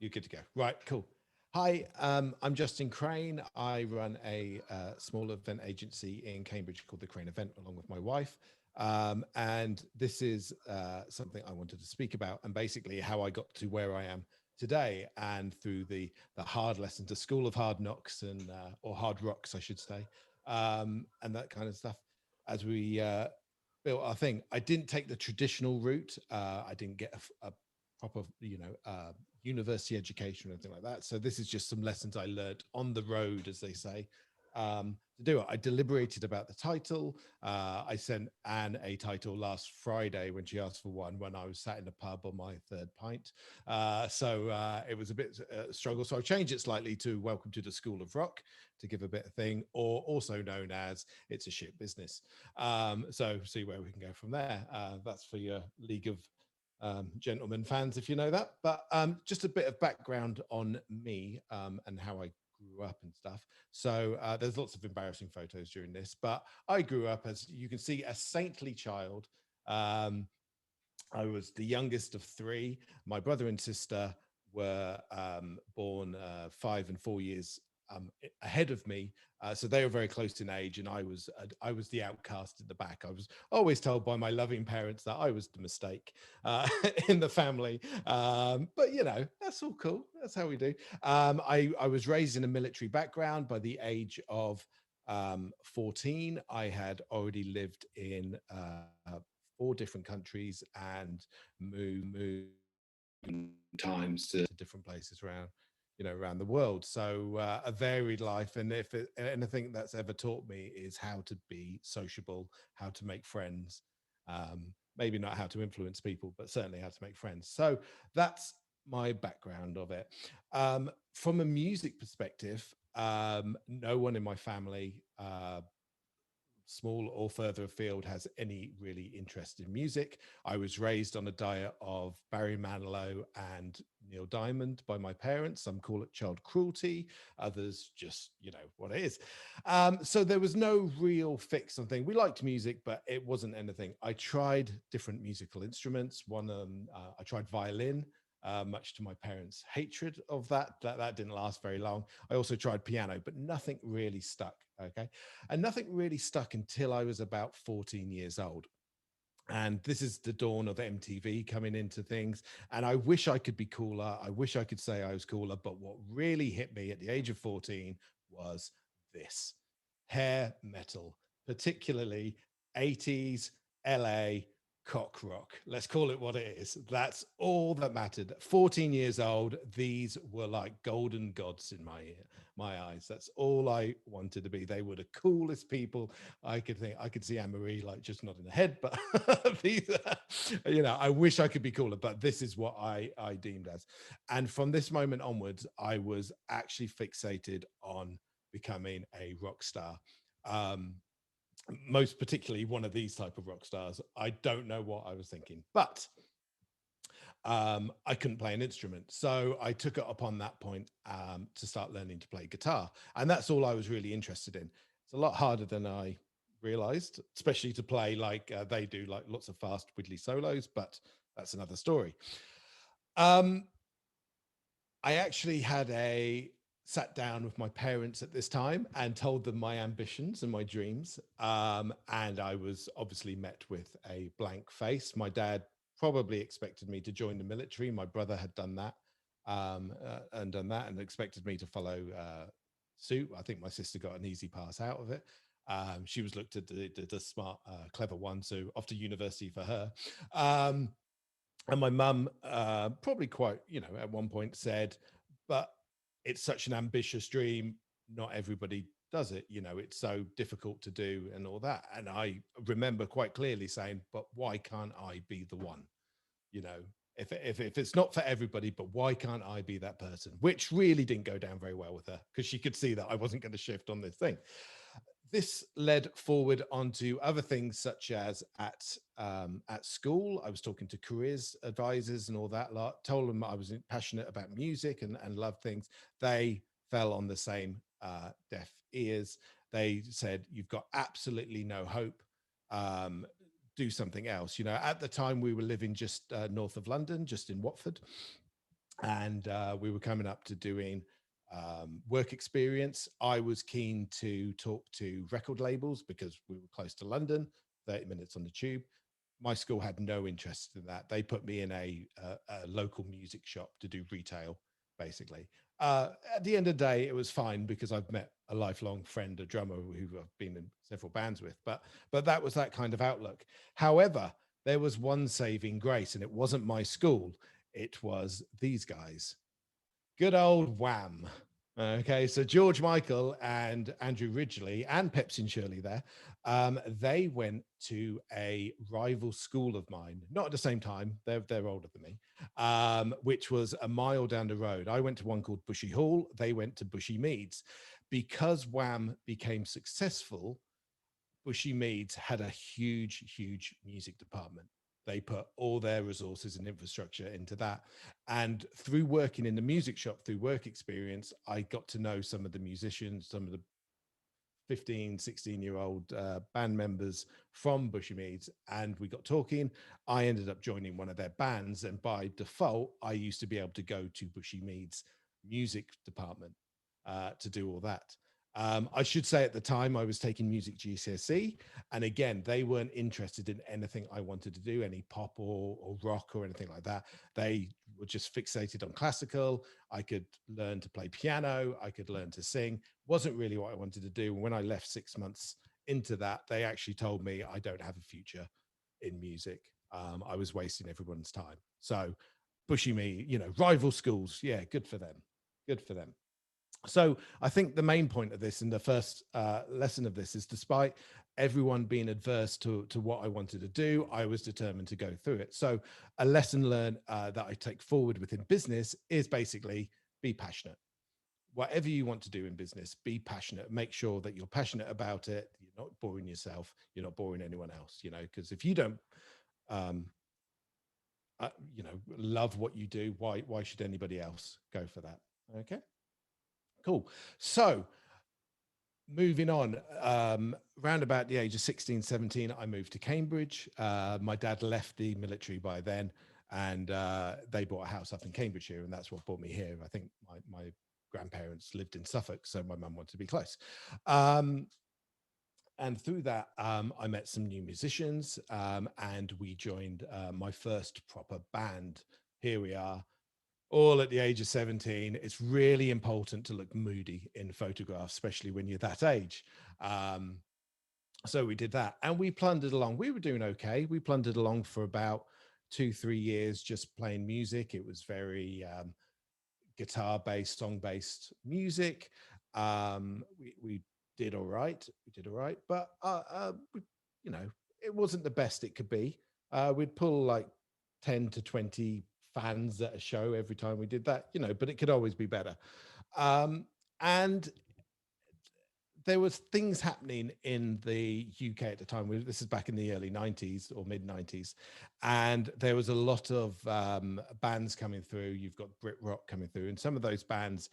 You're good to go. Right, cool. Hi, I'm Justin Crane. I run a small event agency in Cambridge called the Crane Event, along with my wife. And this is something I wanted to speak about, and basically how I got to where I am today, and through the hard lessons, the school of hard knocks, and or hard rocks, I should say, and that kind of stuff. As we built our thing, I didn't take the traditional route. I didn't get a proper, university education or anything like that. So this is just some lessons I learned on the road, as they say. To do it, I deliberated about the title. I sent Anne a title last Friday when she asked for one, when I was sat in a pub on my third pint. So it was a bit struggle. So I changed it slightly to Welcome to the School of Rock, to give a bit of thing, or also known as It's a Shit Business. So see where we can go from there. That's for your League of Gentlemen fans, if you know that. But just a bit of background on me, and how I grew up and stuff. So there's lots of embarrassing photos during this, but I grew up, as you can see, a saintly child. Um, I was the youngest of three. My brother and sister were born 5 and 4 years ahead of me, so they were very close in age, and I was the outcast in the back. I was always told by my loving parents that I was the mistake in the family, but that's all cool. That's how we do. I was raised in a military background. By the age of 14, I had already lived in 4 different countries and moved times to different places around, around the world. So a varied life. And if anything that's ever taught me is how to be sociable, how to make friends, maybe not how to influence people, but certainly how to make friends. So that's my background of it. From a music perspective, no one in my family, small or further afield, has any really interest in music. I was raised on a diet of Barry Manilow and Neil Diamond by my parents. Some call it child cruelty, others just, what it is. So there was no real fix on thing. We liked music, but it wasn't anything. I tried different musical instruments. I tried violin. Much to my parents' hatred of that didn't last very long. I also tried piano, but nothing really stuck. Okay. And nothing really stuck until I was about 14 years old. And this is the dawn of MTV coming into things. And I wish I could be cooler. I wish I could say I was cooler. But what really hit me at the age of 14 was this: hair metal, particularly 80s LA cock rock. Let's call it what it is. That's all that mattered. 14 years old, these were like golden gods in my eyes. That's all I wanted to be. They were the coolest people I could think. I could see Anne-Marie like just nodding her head, but these, I wish I could be cooler, but this is what I deemed as. And from this moment onwards, I was actually fixated on becoming a rock star. Um, Most particularly one of these type of rock stars. I don't know what I was thinking, but I couldn't play an instrument. So I took it upon that point to start learning to play guitar. And that's all I was really interested in. It's a lot harder than I realized, especially to play like they do, like lots of fast, wiggly solos, but that's another story. Um, I actually sat down with my parents at this time and told them my ambitions and my dreams. And I was obviously met with a blank face. My dad probably expected me to join the military. My brother had done that, and done that, and expected me to follow suit. I think my sister got an easy pass out of it. She was looked at the smart, clever one, so off to university for her. And my mum, probably quite, at one point said, but it's such an ambitious dream. Not everybody does it. It's so difficult to do and all that. And I remember quite clearly saying, but why can't I be the one? You know, if it's not for everybody, but why can't I be that person? Which really didn't go down very well with her, because she could see that I wasn't going to shift on this thing. This led forward onto other things, such as at school, I was talking to careers advisors and all that lot, told them I was passionate about music and loved things. They fell on the same deaf ears. They said, you've got absolutely no hope. Do something else. At the time we were living just north of London, just in Watford. and we were coming up to doing work experience. I was keen to talk to record labels because we were close to London, 30 minutes on the tube. My school had no interest in that. They put me in a local music shop to do retail, basically. At the end of the day, it was fine because I've met a lifelong friend, a drummer who I've been in several bands with. But that was that kind of outlook. However, there was one saving grace, and it wasn't my school. It was these guys. Good old Wham. Okay, so George Michael and Andrew Ridgeley and Pepsi and Shirley there, they went to a rival school of mine, not at the same time, they're older than me, which was a mile down the road. I went to one called Bushy Hall, they went to Bushy Meads. Because Wham became successful, Bushy Meads had a huge music department. They put all their resources and infrastructure into that. And through working in the music shop, through work experience, I got to know some of the musicians, some of the 15, 16-year-old band members from Bushy Meads, and we got talking. I ended up joining one of their bands, and by default I used to be able to go to Bushy Meads music department to do all that. I should say at the time I was taking music GCSE, and again they weren't interested in anything I wanted to do, any pop or rock or anything like that. They were just fixated on classical. I could learn to play piano, I could learn to sing. Wasn't really what I wanted to do. When I left 6 months into that, they actually told me I don't have a future in music. I was wasting everyone's time. So pushing me, rival schools. Yeah, good for them. Good for them. So I think the main point of this and the first lesson of this is, despite everyone being adverse to what I wanted to do, I was determined to go through it. So a lesson learned that I take forward within business is basically be passionate. Whatever you want to do in business, be passionate. Make sure that you're passionate about it. You're not boring yourself. You're not boring anyone else, because if you don't, um, love what you do, why should anybody else go for that? Okay, cool. So moving on, round about the age of 16, 17, I moved to Cambridge. My dad left the military by then, and they bought a house up in Cambridgeshire, and that's what brought me here. I think my grandparents lived in Suffolk, so my mum wanted to be close. Um, and through that, I met some new musicians, and we joined my first proper band. Here we are, all at the age of 17. It's really important to look moody in photographs, especially when you're that age. Um, so we did that, and we plundered along. We were doing okay. We plundered along for about 2, 3 years, just playing music. It was very guitar based, song based music. We did all right. We did all right, but you know, it wasn't the best it could be. We'd pull like 10 to 20 fans at a show every time we did that, but it could always be better. And there was things happening in the UK at the time. This is back in the early 90s or mid 90s, and there was a lot of bands coming through. You've got Brit rock coming through, and some of those bands,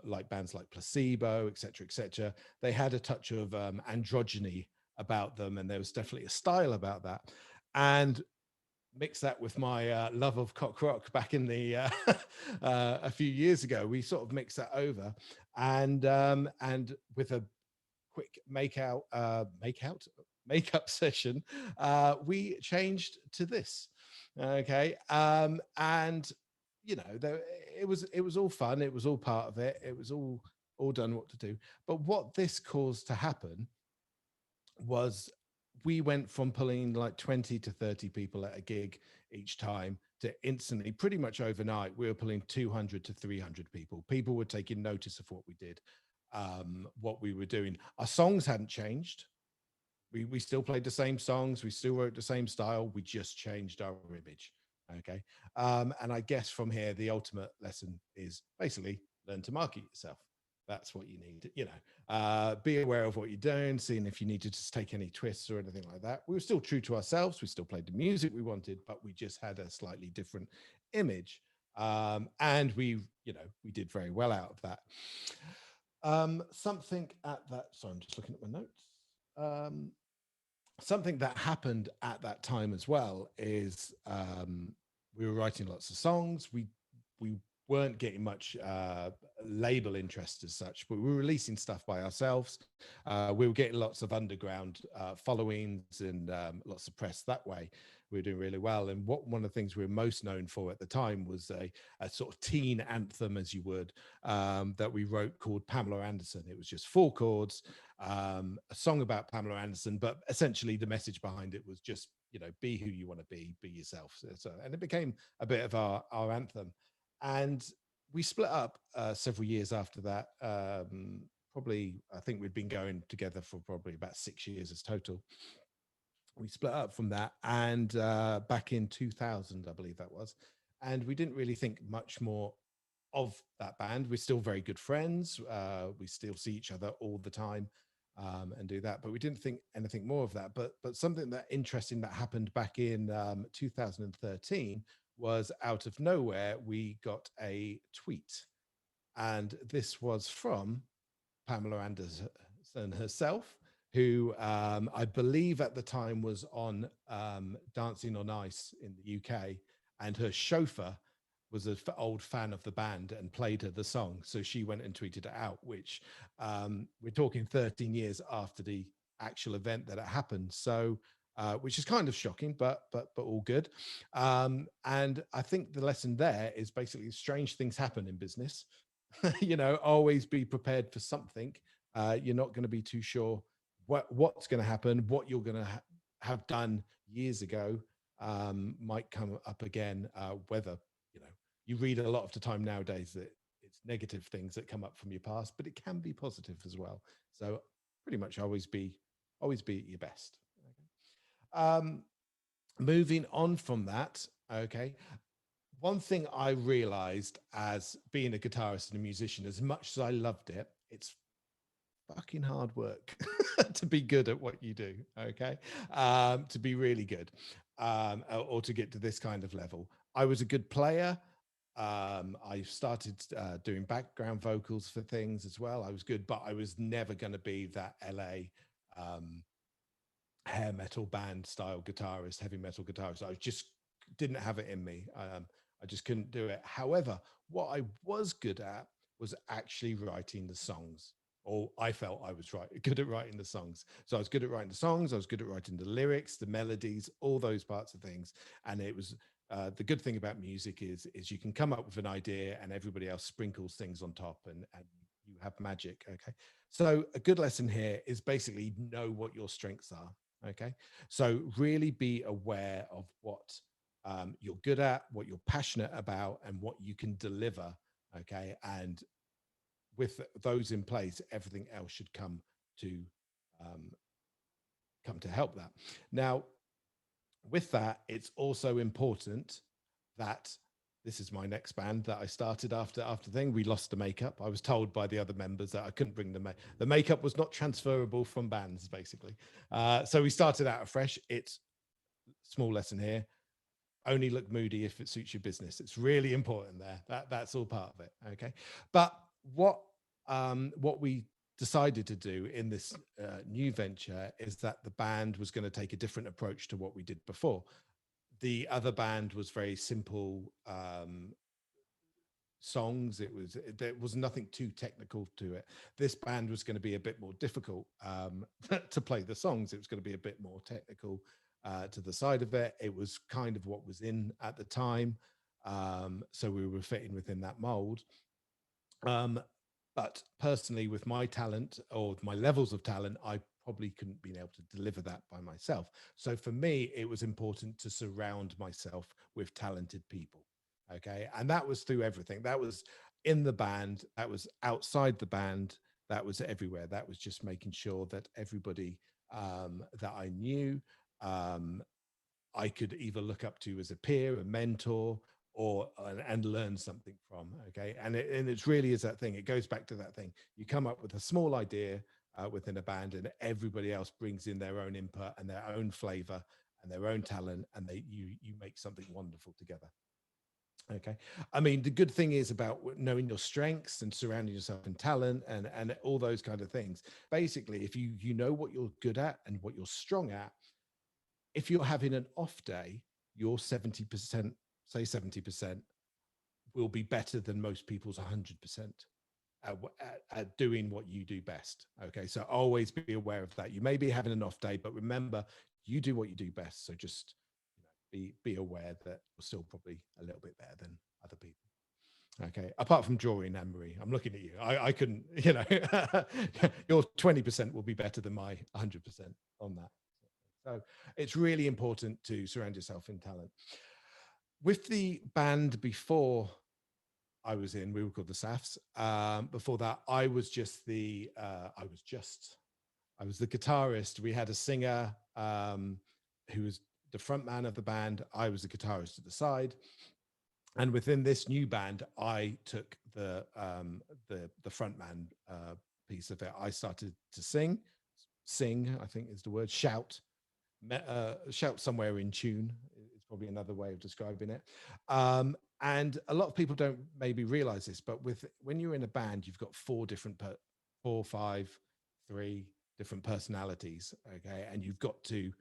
like bands like Placebo, etc., they had a touch of androgyny about them, and there was definitely a style about that. And mix that with my love of cock rock back in the a few years ago, we sort of mixed that over, and with a quick makeup session, we changed to this. Okay, and there, it was all fun, it was all part of it, it was all done what to do. But what this caused to happen was, we went from pulling like 20 to 30 people at a gig each time to instantly, pretty much overnight, we were pulling 200 to 300 people. People were taking notice of what we did, what we were doing. Our songs hadn't changed. We still played the same songs. We still wrote the same style. We just changed our image. Okay. And I guess from here, the ultimate lesson is basically learn to market yourself. That's what you need, be aware of what you're doing, seeing if you need to just take any twists or anything like that. We were still true to ourselves. We still played the music we wanted, but we just had a slightly different image. And we did very well out of that. Something at that, sorry, I'm just looking at my notes. Something that happened at that time as well is, we were writing lots of songs. We we weren't getting much label interest as such, but we were releasing stuff by ourselves. We were getting lots of underground followings and lots of press that way. We were doing really well. And one of the things we were most known for at the time was a sort of teen anthem, as you would, that we wrote called Pamela Anderson. It was just four chords, a song about Pamela Anderson, but essentially the message behind it was just, be who you want to be yourself. And it became a bit of our anthem. And we split up several years after that. Probably, I think we'd been going together for probably about 6 years as total. We split up from that, and back in 2000, I believe that was. And we didn't really think much more of that band. We're still very good friends. We still see each other all the time, and do that. But we didn't think anything more of that. But something that interesting that happened back in 2013 was, out of nowhere, we got a tweet, and this was from Pamela Anderson herself, who I believe at the time was on Dancing on Ice in the UK, and her chauffeur was an old fan of the band and played her the song. So she went and tweeted it out, which we're talking 13 years after the actual event that it happened. So which is kind of shocking, but all good. And I think the lesson there is basically strange things happen in business. Always be prepared for something. You're not going to be too sure what's going to happen. What you're going to have done years ago might come up again. Whether you know you read a lot of the time nowadays that it's negative things that come up from your past, but it can be positive as well. So pretty much always be at your best. Okay. Moving on from that, okay, one thing I realized as being a guitarist and a musician, as much as I loved it, it's fucking hard work to be good at what you do. Okay. To be really good, or to get to this kind of level. I was a good player. I started doing background vocals for things as well. I was good, but I was never going to be that LA hair metal band style guitarist, heavy metal guitarist. I just didn't have it in me. I just couldn't do it. However, what I was good at was actually writing the songs. Or I felt I was good at writing the songs. So I was good at writing the songs. I was good at writing the lyrics, the melodies, all those parts of things. And it was the good thing about music is you can come up with an idea and everybody else sprinkles things on top, and you have magic. Okay. So a good lesson here is basically know what your strengths are. Okay. So really be aware of what you're good at, what you're passionate about, and what you can deliver. Okay. And with those in place, everything else should to um, come to help that. Now, with that, it's also important that this is my next band that I started after thing. We lost the makeup. I was told by the other members that I couldn't bring the makeup was not transferable from bands, basically. So we started out afresh. It's small lesson here. Only look moody if it suits your business. It's really important there. That's all part of it. Okay. But what we decided to do in this new venture is that the band was going to take a different approach to what we did before. The other band was very simple songs. There was nothing too technical to it. This band was going to be a bit more difficult to play the songs. It was going to be a bit more technical to the side of it. It was kind of what was in at the time, so we were fitting within that mold. But personally, with my talent or my levels of talent, I probably couldn't been able to deliver that by myself. So for me, it was important to surround myself with talented people. Okay. And that was through everything. That was in the band, that was outside the band, that was everywhere. That was just making sure that everybody that I knew, I could either look up to as a peer, a mentor, or and learn something from. Okay. And it's really is that thing. It goes back to that thing. You come up with a small idea within a band, and everybody else brings in their own input and their own flavor and their own talent, and you make something wonderful together. Okay. I mean, the good thing is about knowing your strengths and surrounding yourself in talent and all those kind of things. Basically, if you know what you're good at and what you're strong at, if you're having an off day, you're 70%, say 70%, will be better than most people's 100% at doing what you do best. Okay, so always be aware of that. You may be having an off day, but remember, you do what you do best. So just, be aware that you're still probably a little bit better than other people. Okay, apart from drawing, Anne Marie, I'm looking at you. I couldn't, your 20% will be better than my 100% on that. So it's really important to surround yourself in talent. With the band before I was in, we were called the Safs. Before that, I was the guitarist. We had a singer who was the front man of the band. I was the guitarist at the side. And within this new band, I took the front man piece of it. I started to sing, I think is the word, shout somewhere in tune is probably another way of describing it. And a lot of people don't maybe realize this, but when you're in a band, you've got four, five, three different personalities. Okay, and you've got to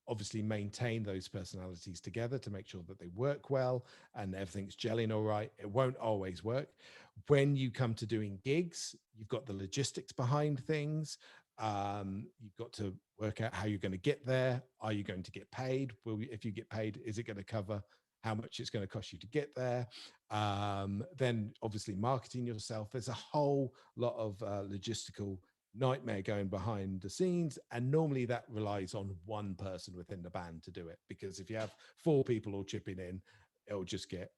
obviously maintain those personalities together to make sure that they work well and everything's gelling all right. It won't always work. When you come to doing gigs, you've got the logistics behind things. You've got to work out how you're going to get there. Are you going to get paid? If you get paid, is it going to cover how much it's going to cost you to get there? Then obviously marketing yourself. There's a whole lot of logistical nightmare going behind the scenes, and normally that relies on one person within the band to do it, because if you have four people all chipping in, it'll just get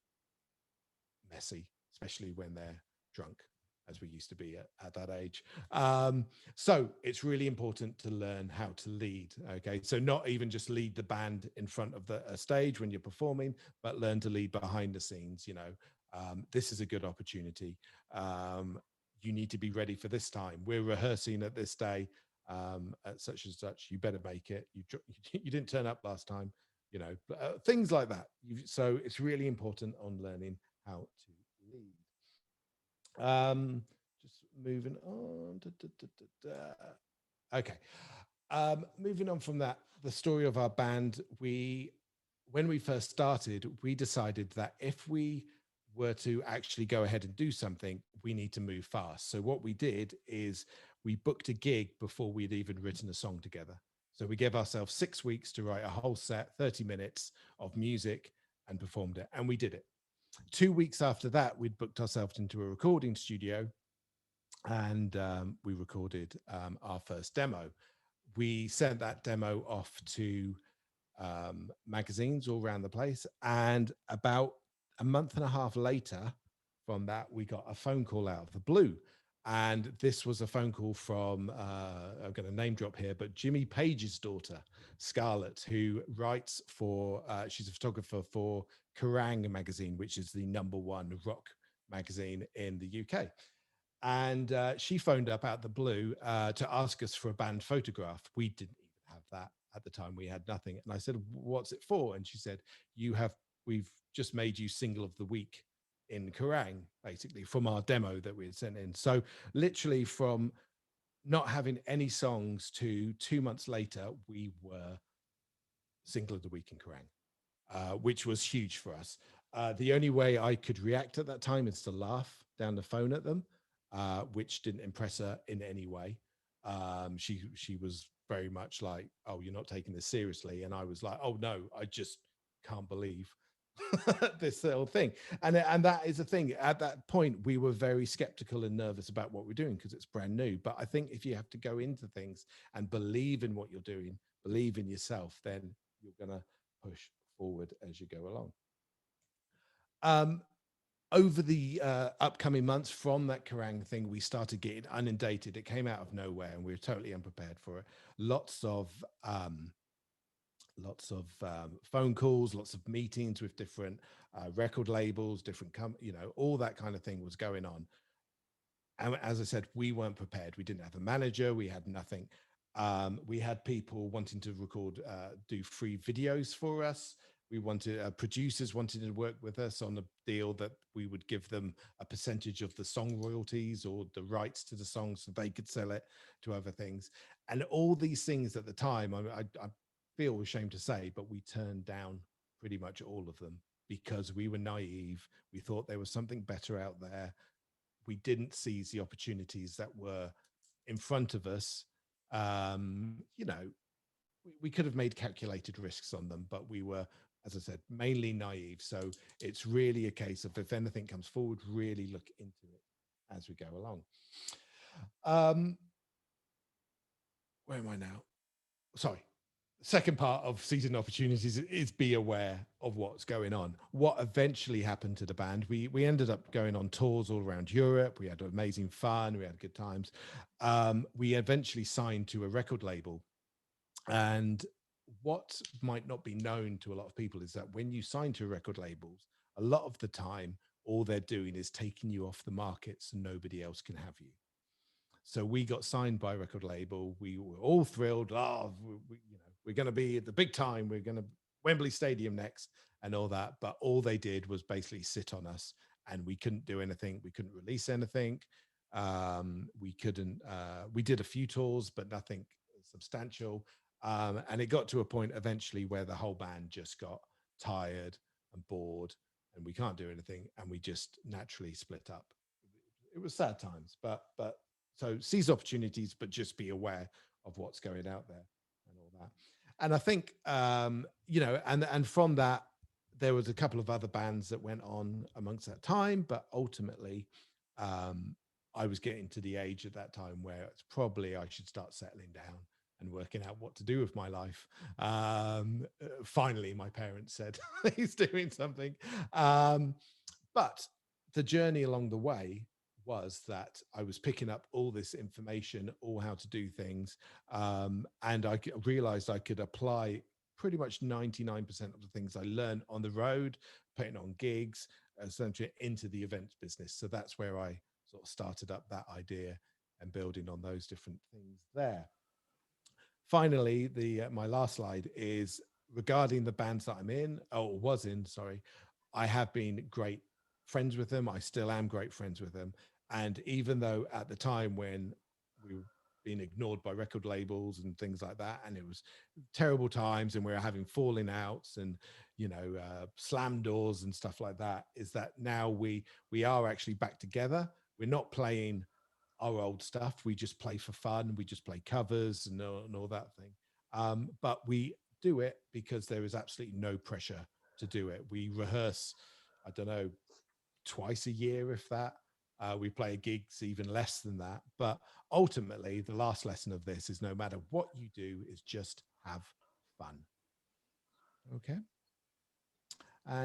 messy, especially when they're drunk, as we used to be at that age. So it's really important to learn how to lead. Okay, so not even just lead the band in front of the stage when you're performing, but learn to lead behind the scenes. This is a good opportunity. You need to be ready for this time. We're rehearsing at this day, at such and such. You better make it. You didn't turn up last time. Things like that. So it's really important on learning how to lead. Just moving on. Okay. Moving on from that, the story of our band, when we first started, we decided that if we were to actually go ahead and do something, we need to move fast. So what we did is we booked a gig before we'd even written a song together. So we gave ourselves 6 weeks to write a whole set, 30 minutes of music, and performed it. And we did it. 2 weeks after that, we'd booked ourselves into a recording studio, and we recorded our first demo. We sent that demo off to magazines all around the place, and about a month and a half later from that, we got a phone call out of the blue. And this was a phone call from, I'm going to name drop here, but Jimmy Page's daughter, Scarlett, who writes for, she's a photographer for Kerrang magazine, which is the #1 rock magazine in the UK. And she phoned up out the blue to ask us for a band photograph. We didn't even have that at the time. We had nothing. And I said, "What's it for?" And she said, we've just made you single of the week in Kerrang, basically, from our demo that we had sent in. So literally from not having any songs to 2 months later, we were single of the week in Kerrang, which was huge for us. The only way I could react at that time is to laugh down the phone at them, which didn't impress her in any way. She was very much like, "Oh, you're not taking this seriously," and I was like, "Oh no, I just can't believe this little thing." And that is the thing. At that point, we were very skeptical and nervous about what we're doing because it's brand new. But I think if you have to go into things and believe in what you're doing, believe in yourself, then you're gonna push forward as you go along. Um, Over the upcoming months from that Kerrang thing, we started getting inundated. It came out of nowhere, and we were totally unprepared for it. Lots of phone calls, lots of meetings with different record labels, all that kind of thing was going on. And as I said, we weren't prepared. We didn't have a manager. We had nothing. We had people wanting to do free videos for us. We wanted producers wanted to work with us on a deal that we would give them a percentage of the song royalties or the rights to the song so they could sell it to other things. And all these things at the time, I feel ashamed to say, but we turned down pretty much all of them because we were naive. We thought there was something better out there. We didn't seize the opportunities that were in front of us. You know, we could have made calculated risks on them, but we were, as I said, mainly naive. So it's really a case of, if anything comes forward, really look into it as we go along. Um, where am I now? Sorry. Second part of seizing opportunities is be aware of what's going on. What eventually happened to the band, we ended up going on tours all around Europe. We had amazing fun. We had good times. We eventually signed to a record label. And what might not be known to a lot of people is that when you sign to record labels, a lot of the time, all they're doing is taking you off the market so nobody else can have you. So we got signed by a record label. We were all thrilled. Oh, you know, we're going to be at the big time. We're going to Wembley Stadium next and all that. But all they did was basically sit on us, and we couldn't do anything. We couldn't release anything. We couldn't. We did a few tours, but nothing substantial. And it got to a point eventually where the whole band just got tired and bored, and we can't do anything, and we just naturally split up. It was sad times, but so seize opportunities, but just be aware of what's going out there and all that. And I think you know, and from that, there was a couple of other bands that went on amongst that time, but ultimately, um, I was getting to the age at that time where it's probably I should start settling down and working out what to do with my life. Finally, my parents said he's doing something. But the journey along the way was that I was picking up all this information, all how to do things, and realized I could apply pretty much 99% of the things I learned on the road, putting on gigs, essentially into the events business. So that's where I sort of started up that idea and building on those different things there. Finally, the my last slide is regarding the bands that I'm in, or was in, sorry. I have been great friends with them. I still am great friends with them. And even though at the time when we were being ignored by record labels and things like that, and it was terrible times, and we were having falling outs and slam doors and stuff like that, is that now we are actually back together. We're not playing our old stuff. We just play for fun. We just play covers and all that thing. But we do it because there is absolutely no pressure to do it. We rehearse, I don't know, twice a year, if that. We play gigs even less than that. But ultimately, the last lesson of this is no matter what you do, is just have fun. Okay. And